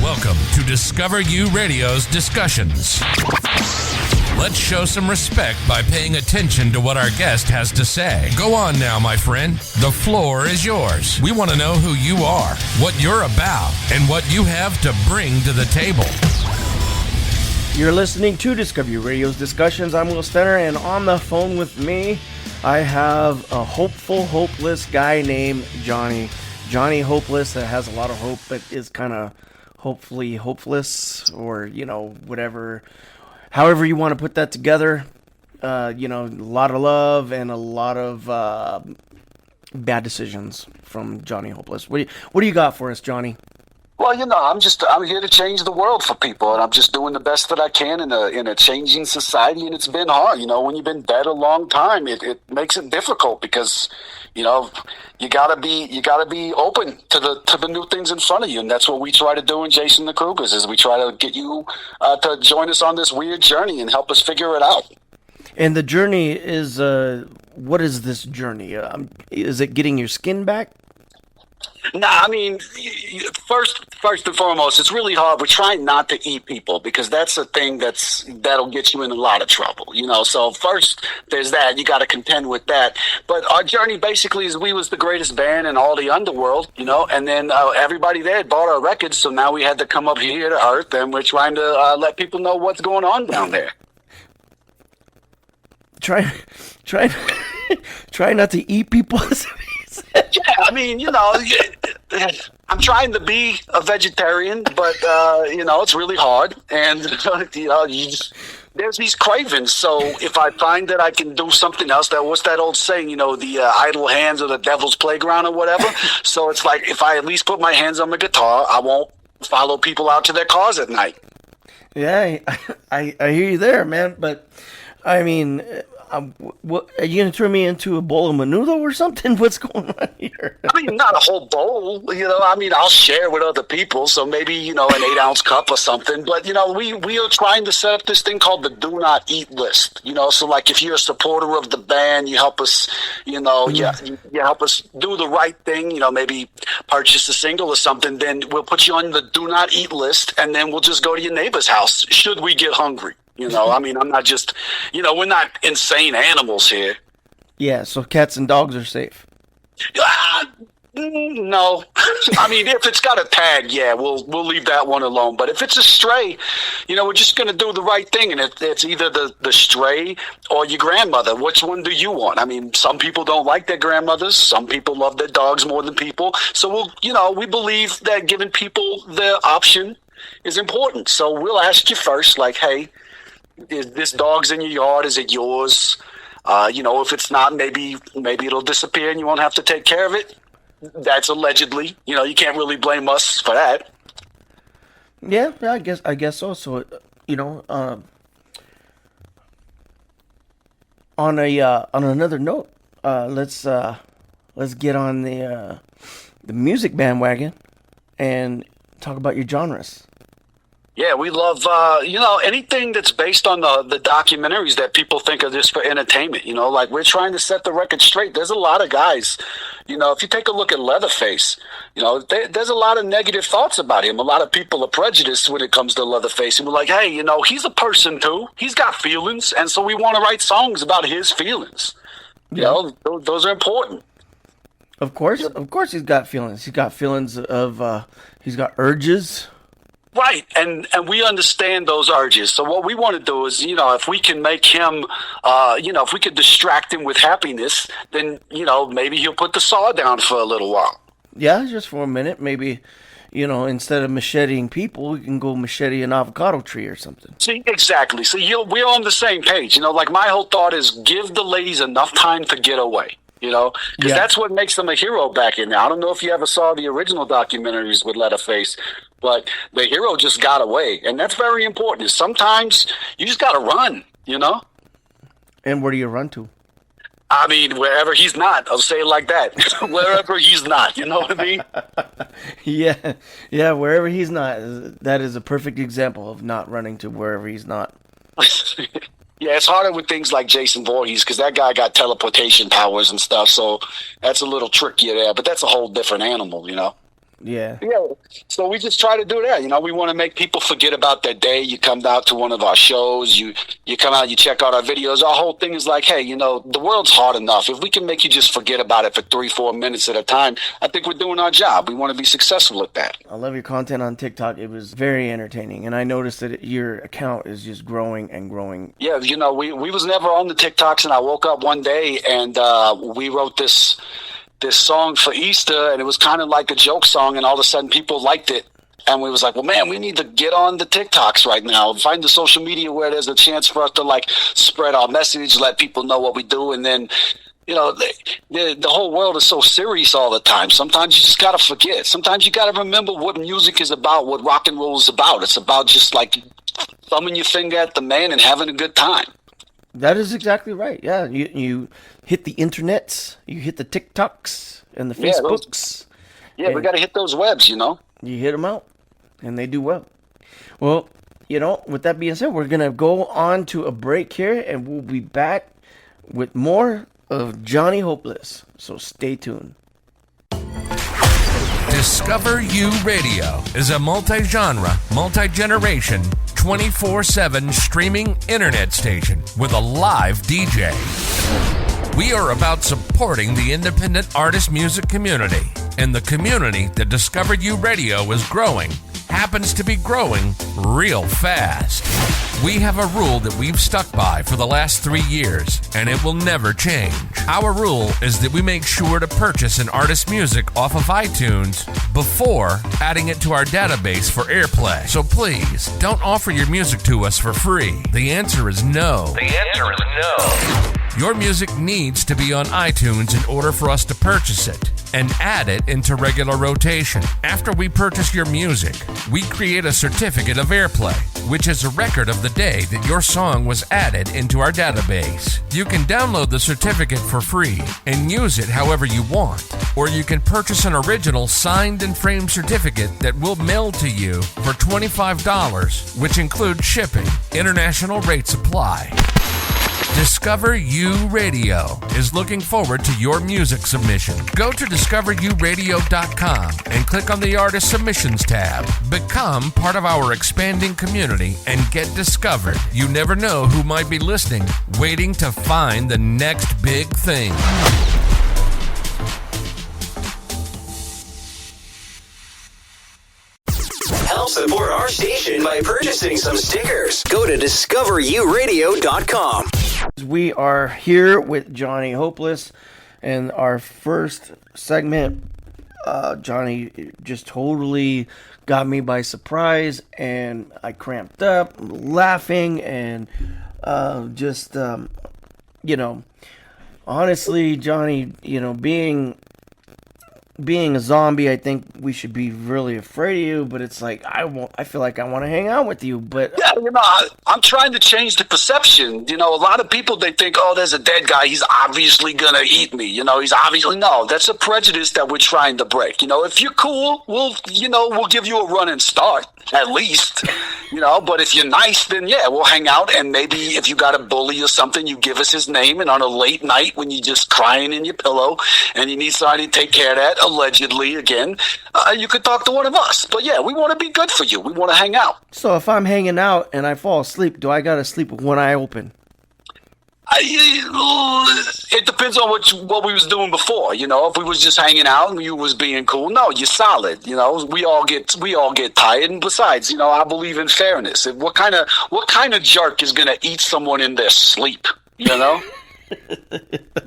Welcome to Discover You Radio's discussions. Let's show some respect by paying attention to what our guest has to say. Go on now, my friend. The floor is yours. We want to know who you are, what you're about, and what you have to bring to the table. You're listening to Discover You Radio's discussions. I'm Will Stenner, and on the phone with me, I have a hopeful, hopeless guy named Johnny. Johnny Hopeless that has a lot of hope, but is kind of hopefully hopeless, or, you know, whatever. However you want to put that together, a lot of love and a lot of bad decisions from Johnny Hopeless. What do you got for us, Johnny? Well, I'm here to change the world for people, and I'm just doing the best that I can in a changing society, and it's been hard. When you've been dead a long time, it makes it difficult because, you gotta be open to the new things in front of you, and that's what we try to do in Jason the Krugers, is we try to get you to join us on this weird journey and help us figure it out. And the journey is, what is this journey? Is it getting your skin back? Nah, first and foremost, it's really hard. We're trying not to eat people because that's a thing that'll get you in a lot of trouble, So first, there's that. You got to contend with that. But our journey basically is we was the greatest band in all the underworld, and then everybody there had bought our records, so now we had to come up here to Earth, and we're trying to let people know what's going on down there. Try not to eat people. Yeah, I'm trying to be a vegetarian, but it's really hard, and there's these cravings. So if I find that I can do something else, what's that old saying? The idle hands of the devil's playground or whatever. So it's like if I at least put my hands on my guitar, I won't follow people out to their cars at night. Yeah, I hear you there, man. But what, are you gonna turn me into a bowl of menudo or something? What's going on here? Not a whole bowl, I'll share with other people, so maybe, an 8-ounce cup or something. But, we are trying to set up this thing called the Do Not Eat list, so like if you're a supporter of the band, you help us, you help us do the right thing, maybe purchase a single or something, then we'll put you on the Do Not Eat list, and then we'll just go to your neighbor's house should we get hungry. I'm not just, we're not insane animals here. Yeah, so cats and dogs are safe. No. If it's got a tag, yeah, we'll leave that one alone. But if it's a stray, we're just going to do the right thing. And it's either the stray or your grandmother. Which one do you want? Some people don't like their grandmothers. Some people love their dogs more than people. So we believe that giving people the option is important. So we'll ask you first, like, hey, is this dog's in your yard? Is it yours? If it's not, maybe it'll disappear and you won't have to take care of it. That's allegedly. You can't really blame us for that. Yeah, I guess so. So, on another note, let's get on the music bandwagon and talk about your genres. Yeah, we love, anything that's based on the documentaries that people think are just for entertainment, like we're trying to set the record straight. There's a lot of guys, if you take a look at Leatherface, there's a lot of negative thoughts about him. A lot of people are prejudiced when it comes to Leatherface. And we're like, hey, he's a person too. He's got feelings. And so we want to write songs about his feelings. Yeah. Those are important. Of course he's got feelings. He's got feelings of, he's got urges. Right, and we understand those urges. So what we want to do is, if we can make him, if we could distract him with happiness, then, maybe he'll put the saw down for a little while. Yeah, just for a minute. Maybe, instead of macheting people, we can go machete an avocado tree or something. See, exactly. See, we're on the same page. Like my whole thought is give the ladies enough time to get away. Because that's what makes them a hero back in there. I don't know if you ever saw the original documentaries with Leatherface, but the hero just got away. And that's very important. Sometimes you just got to run, And where do you run to? Wherever he's not. I'll say it like that. Wherever he's not, you know what I mean? Yeah, wherever he's not. That is a perfect example of not running to wherever he's not. Yeah, it's harder with things like Jason Voorhees because that guy got teleportation powers and stuff, so that's a little trickier there. But that's a whole different animal, Yeah. Yeah, so we just try to do that. We want to make people forget about their day. You come out to one of our shows, you come out, you check out our videos. Our whole thing is like, hey, the world's hard enough. If we can make you just forget about it for 3-4 minutes at a time, I think we're doing our job. We want to be successful at that. I love your content on TikTok. It was very entertaining, and I noticed that your account is just growing and growing. Yeah, we was never on the TikToks, and I woke up one day and we wrote this song for Easter, and it was kind of like a joke song, and all of a sudden people liked it, and we was like, well, man, we need to get on the TikToks right now, find the social media where there's a chance for us to like spread our message, let people know what we do. And then the whole world is so serious all the time. Sometimes you just gotta forget. Sometimes you gotta remember what music is about, what rock and roll is about. It's about just like thumbing your finger at the man and having a good time. That is exactly right. Yeah, you hit the internets, you hit the TikToks and the Facebooks. Yeah, we got to hit those webs, You hit them out, and they do well. Well, with that being said, we're going to go on to a break here, and we'll be back with more of Johnny Hopeless. So stay tuned. Discover You Radio is a multi-genre, multi-generation, 24/7 streaming internet station with a live DJ. We are about supporting the independent artist music community, and the community that Discover You Radio is growing happens to be growing real fast. We have a rule that we've stuck by for the last 3 years, and it will never change. Our rule is that we make sure to purchase an artist's music off of iTunes before adding it to our database for airplay. So please, don't offer your music to us for free. The answer is no. Your music needs to be on iTunes in order for us to purchase it and add it into regular rotation. After we purchase your music, we create a certificate of airplay, which is a record of the day that your song was added into our database. You can download the certificate for free and use it however you want, or you can purchase an original signed and framed certificate that we'll mail to you for $25, which includes shipping. International rates apply. Discover You Radio is looking forward to your music submission. Go to discoveruradio.com and click on the Artist Submissions tab. Become part of our expanding community and get discovered. You never know who might be listening, waiting to find the next big thing. Help support our station by purchasing some stickers. Go to discoveruradio.com. We are here with Johnny Hopeless, and our first segment, Johnny just totally got me by surprise, and I cramped up, laughing, and honestly, Johnny, being a zombie, I think we should be really afraid of you, but it's like, I feel like I want to hang out with you, but... Yeah, I'm trying to change the perception. A lot of people, they think, oh, there's a dead guy, he's obviously gonna eat me. He's obviously... No, that's a prejudice that we're trying to break. If you're cool, we'll give you a running start, at least. But if you're nice, then yeah, we'll hang out, and maybe if you got a bully or something, you give us his name, and on a late night when you're just crying in your pillow, and you need somebody to take care of that, allegedly, again, you could talk to one of us. But yeah, we want to be good for you. We want to hang out. So if I'm hanging out and I fall asleep, do I gotta sleep with one eye open? It depends on what we was doing before. If we was just hanging out and you was being cool, no, you're solid. We all get tired, and besides, I believe in fairness. What kind of jerk is gonna eat someone in their sleep?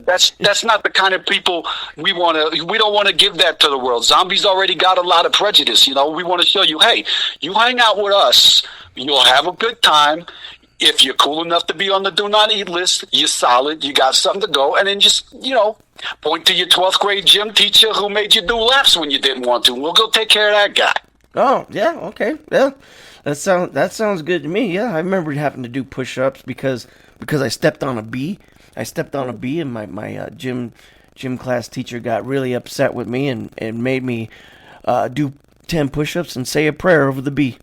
That's not the kind of people we don't want to give that to the world. Zombies already got a lot of prejudice. We want to show you, hey, you hang out with us, you'll have a good time. If you're cool enough to be on the do not eat list, you're solid, you got something to go, and then just, point to your 12th grade gym teacher who made you do laps when you didn't want to. We'll go take care of that guy. Oh, yeah, okay. Yeah. That sounds good to me. Yeah, I remember having to do push-ups because I stepped on a bee. I stepped on a bee, and my gym class teacher got really upset with me and made me do 10 push-ups and say a prayer over the bee.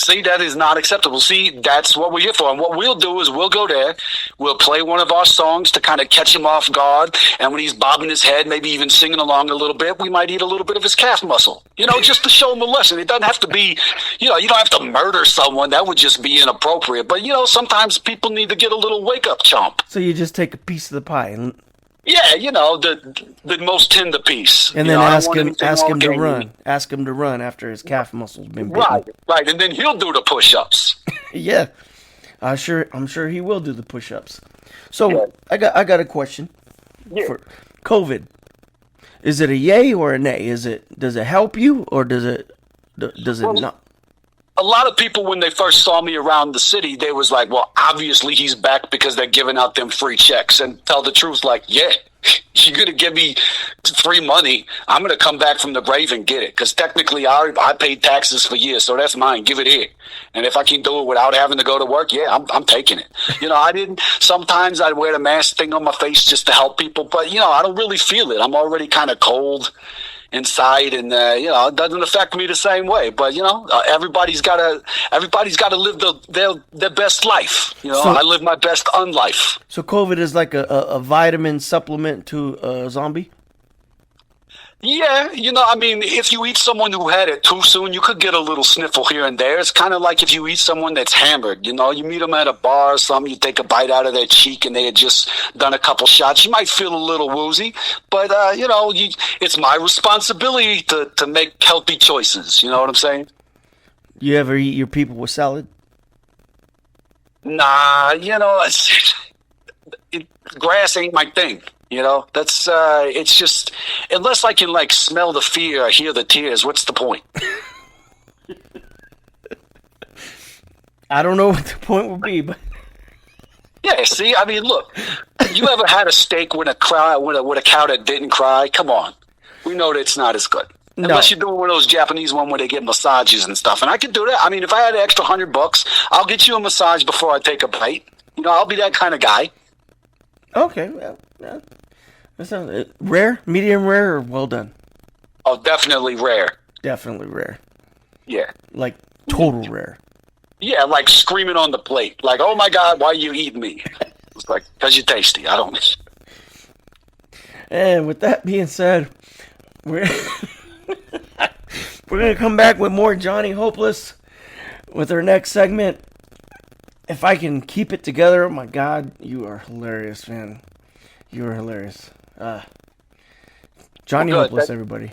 See, that is not acceptable. See, that's what we're here for. And what we'll do is we'll go there, we'll play one of our songs to kind of catch him off guard. And when he's bobbing his head, maybe even singing along a little bit, we might eat a little bit of his calf muscle, just to show him a lesson. It doesn't have to be, you don't have to murder someone. That would just be inappropriate. But, sometimes people need to get a little wake-up chomp. So you just take a piece of the pie and... Yeah, the most tender piece. And then ask him to run. Ask him to run after his calf muscle's been bitten. Right, and then he'll do the push-ups. Yeah, I'm sure he will do the push-ups. So I got a question for COVID. Is it a yay or a nay? Does it help you or does it not? A lot of people, when they first saw me around the city, they was like, well, obviously he's back because they're giving out them free checks. And tell the truth, like, yeah, you're going to give me free money. I'm going to come back from the grave and get it. Because technically, I paid taxes for years, so that's mine. Give it here. And if I can do it without having to go to work, yeah, I'm taking it. Sometimes I'd wear the mask thing on my face just to help people. But, I don't really feel it. I'm already kind of cold inside, and it doesn't affect me the same way. But everybody's got to live their best life. So, I live my best unlife. So COVID is like a vitamin supplement to a zombie. Yeah, if you eat someone who had it too soon, you could get a little sniffle here and there. It's kind of like if you eat someone that's hammered. You meet them at a bar or something, you take a bite out of their cheek and they had just done a couple shots. You might feel a little woozy, but, it's my responsibility to make healthy choices. You know what I'm saying? You ever eat your people with salad? Nah, grass ain't my thing. That's it's just, unless I can smell the fear or hear the tears, what's the point? I don't know what the point would be, but yeah, see, look, you ever had a steak with a cow that didn't cry? Come on, we know that it's not as good. No. Unless you're doing one of those Japanese one where they get massages and stuff, and I could do that. If I had an extra $100, I'll get you a massage before I take a bite. I'll be that kind of guy. Okay, well, yeah. That sounds rare, medium rare, or well done? Oh, definitely rare. Definitely rare. Yeah. Like total rare. Yeah, like screaming on the plate. Like, oh my God, why are you eating me? It's like, because you're tasty. I don't. And with that being said, we're going to come back with more Johnny Hopeless with our next segment. If I can keep it together, oh my God, you are hilarious, man. You are hilarious. Johnny Hopeless, everybody.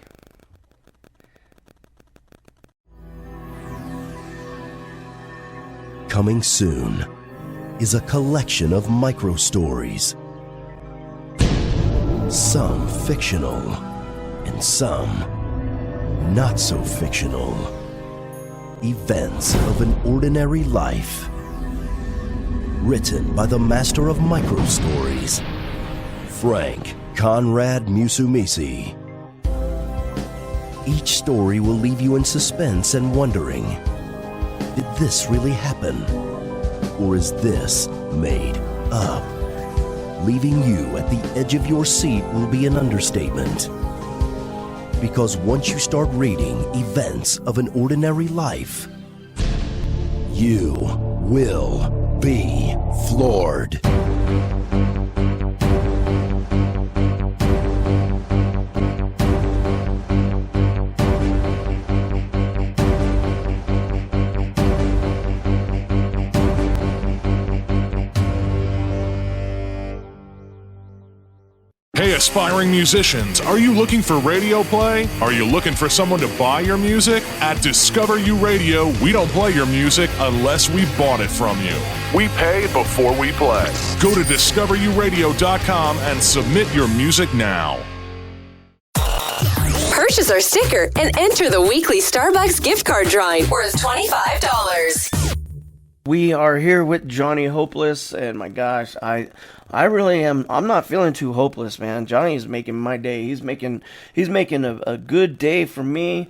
Coming soon is a collection of micro stories. Some fictional and some not so fictional. Events of an ordinary life. Written by the master of micro stories, Frank Conrad Musumeci. Each story will leave you in suspense and wondering, did this really happen? Or is this made up? Leaving you at the edge of your seat will be an understatement. Because once you start reading Events of an Ordinary Life, you will be floored. Hey, aspiring musicians, are you looking for radio play? Are you looking for someone to buy your music? At Discover You Radio, we don't play your music unless we bought it from you. We pay before we play. Go to discoveryouradio.com and submit your music now. Purchase our sticker and enter the weekly Starbucks gift card drawing worth $25. We are here with Johnny Hopeless, and my gosh, I really am. I'm not feeling too hopeless, man. Johnny's making my day. He's making a good day for me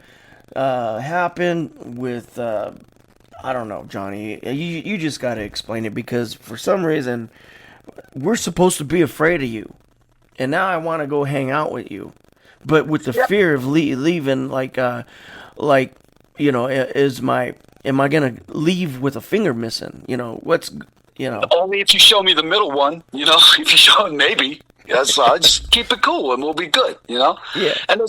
happen with I don't know, Johnny. You just got to explain it, because for some reason we're supposed to be afraid of you, and now I want to go hang out with you, but with the fear of leaving, is am I gonna leave with a finger missing? Only if you show me the middle one, if you show maybe. Yes, just keep it cool and we'll be good, Yeah. And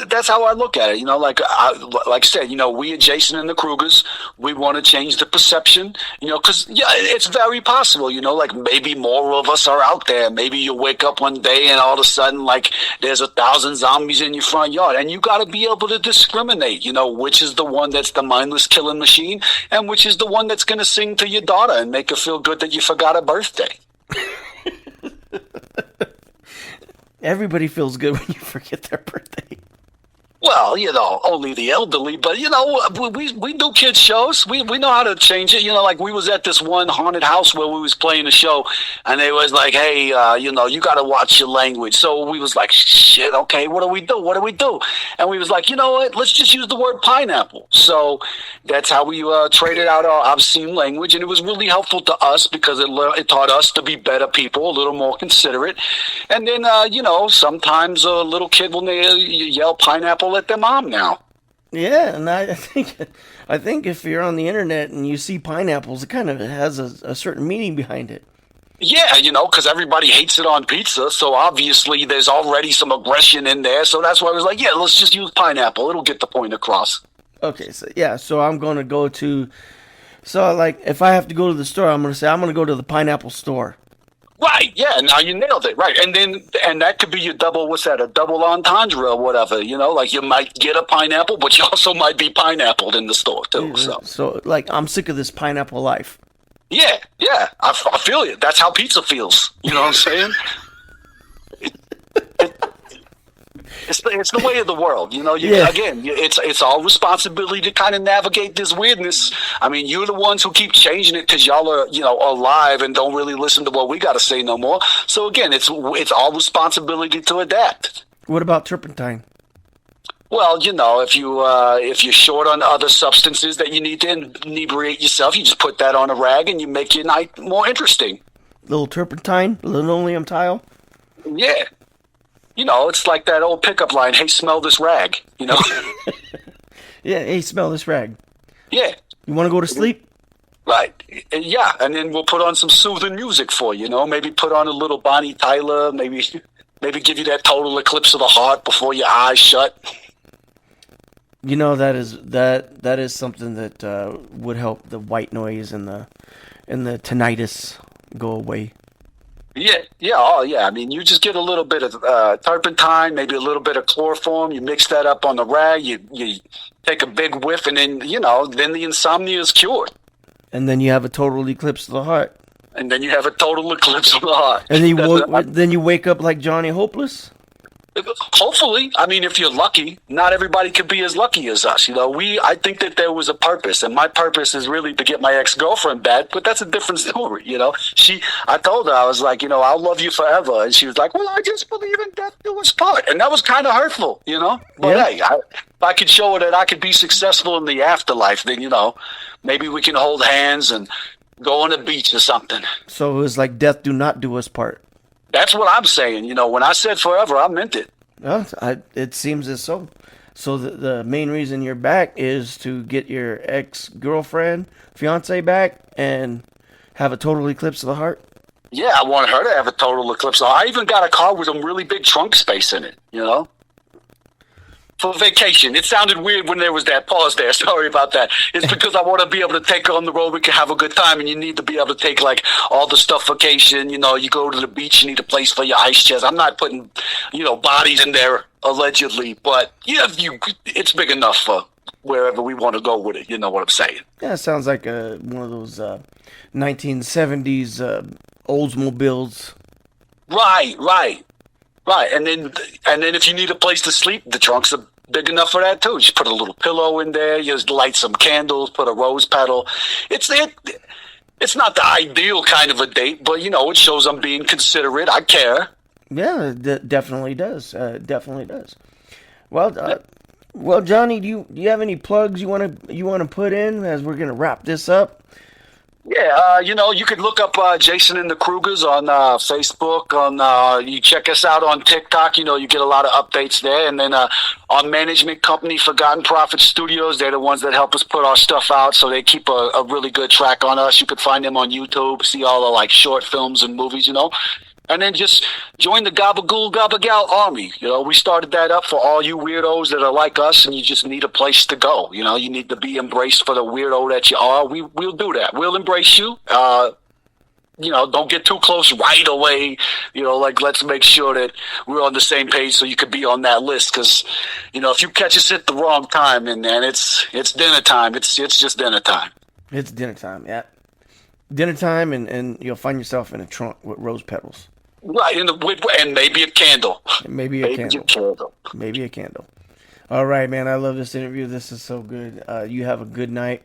that's how I look at it, like I said, we at Jason and the Krugers, we want to change the perception, because it's very possible, like maybe more of us are out there. Maybe you wake up one day and all of a sudden, like there's 1,000 zombies in your front yard, and you got to be able to discriminate, which is the one that's the mindless killing machine, and which is the one that's going to sing to your daughter and make her feel good that you forgot her birthday. Everybody feels good when you forget their birthday. Well, only the elderly, but we do kids shows. We know how to change it. Like we was at this one haunted house where we was playing a show, and they was like, "Hey, you got to watch your language." So we was like, "Shit, okay, what do we do? What do we do?" And we was like, "You know what? Let's just use the word pineapple." So that's how we traded out our obscene language, and it was really helpful to us because it taught us to be better people, a little more considerate. And then sometimes a little kid when they yell pineapple at their mom now. Yeah, and I think if you're on the internet and you see pineapples, it kind of has a certain meaning behind it. Yeah, because everybody hates it on pizza, so obviously there's already some aggression in there, so that's why I was like, yeah, let's just use pineapple. It'll get the point across. Okay, so I'm going to go to... So, like, if I have to go to the store, I'm going to say, I'm going to go to the pineapple store. Right, yeah, now you nailed it, right. And that could be your double, what's that, a double entendre or whatever, like you might get a pineapple, but you also might be pineappled in the store, too. So like, I'm sick of this pineapple life. Yeah, I feel it. That's how pizza feels, you know what I'm saying? It's the way of the world, Again, it's all responsibility to kind of navigate this weirdness. I mean, you're the ones who keep changing it because y'all are, alive and don't really listen to what we got to say no more. So again, it's all responsibility to adapt. What about turpentine? Well, if you're short on other substances that you need to inebriate yourself, you just put that on a rag and you make your night more interesting. Little turpentine, linoleum tile. Yeah. It's like that old pickup line, "Hey, smell this rag," Yeah, hey, smell this rag. Yeah. You want to go to sleep? Right. Yeah, and then we'll put on some soothing music for you, Maybe put on a little Bonnie Tyler, maybe give you that total eclipse of the heart before your eyes shut. That is something that would help the white noise and the tinnitus go away. Yeah, oh yeah. I mean, you just get a little bit of turpentine, maybe a little bit of chloroform. You mix that up on the rag. You take a big whiff, and then then the insomnia is cured. And then you have a total eclipse of the heart. And then you have a total eclipse of the heart. And then you wake up like Johnny Hopeless. Hopefully, I mean, if you're lucky, not everybody could be as lucky as us. I think that there was a purpose, and my purpose is really to get my ex-girlfriend back, but that's a different story, I told her, I was like, I'll love you forever, and she was like, well, I just believe in death do us part, and that was kind of hurtful, but hey, if I could show her that I could be successful in the afterlife, then, maybe we can hold hands and go on the beach or something. So it was like death do not do us part. That's what I'm saying. When I said forever, I meant it. Well, it seems as so. So the main reason you're back is to get your ex-girlfriend, fiance back, and have a total eclipse of the heart? Yeah, I want her to have a total eclipse. I even got a car with a really big trunk space in it, for vacation. It sounded weird when there was that pause there. Sorry about that. It's because I want to be able to take her on the road. We can have a good time, and you need to be able to take like all the stuff vacation. You go to the beach, you need a place for your ice chest. I'm not putting, bodies in there allegedly, but it's big enough for wherever we want to go with it. You know what I'm saying? Yeah, it sounds like one of those 1970s Oldsmobiles. Right. And then if you need a place to sleep, the trunks are big enough for that too. Just put a little pillow in there. You just light some candles. Put a rose petal. It's not the ideal kind of a date, but it shows I'm being considerate. I care. Yeah, it definitely does. Definitely does. Well, Johnny, do you have any plugs you want to put in as we're gonna wrap this up? Yeah, you could look up Jason and the Krugers on Facebook. You check us out on TikTok. You get a lot of updates there. And then our management company, Forgotten Prophet Studios, they're the ones that help us put our stuff out. So they keep a really good track on us. You could find them on YouTube, see all the short films and movies, And then just join the Gabagool Gabagal Army. We started that up for all you weirdos that are like us, and you just need a place to go. You need to be embraced for the weirdo that you are. We'll do that. We'll embrace you. Don't get too close right away. Let's make sure that we're on the same page so you could be on that list. Because, if you catch us at the wrong time, and it's dinner time. It's just dinner time. It's dinner time, yeah. Dinner time, and you'll find yourself in a trunk with rose petals. Right, and maybe a candle. Maybe a candle. All right, man. I love this interview. This is so good. You have a good night,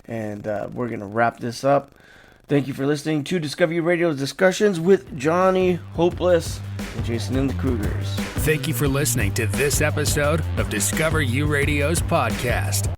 and we're going to wrap this up. Thank you for listening to Discover You Radio's discussions with Johnny Hopeless and Jason and the Krugers. Thank you for listening to this episode of Discover You Radio's podcast.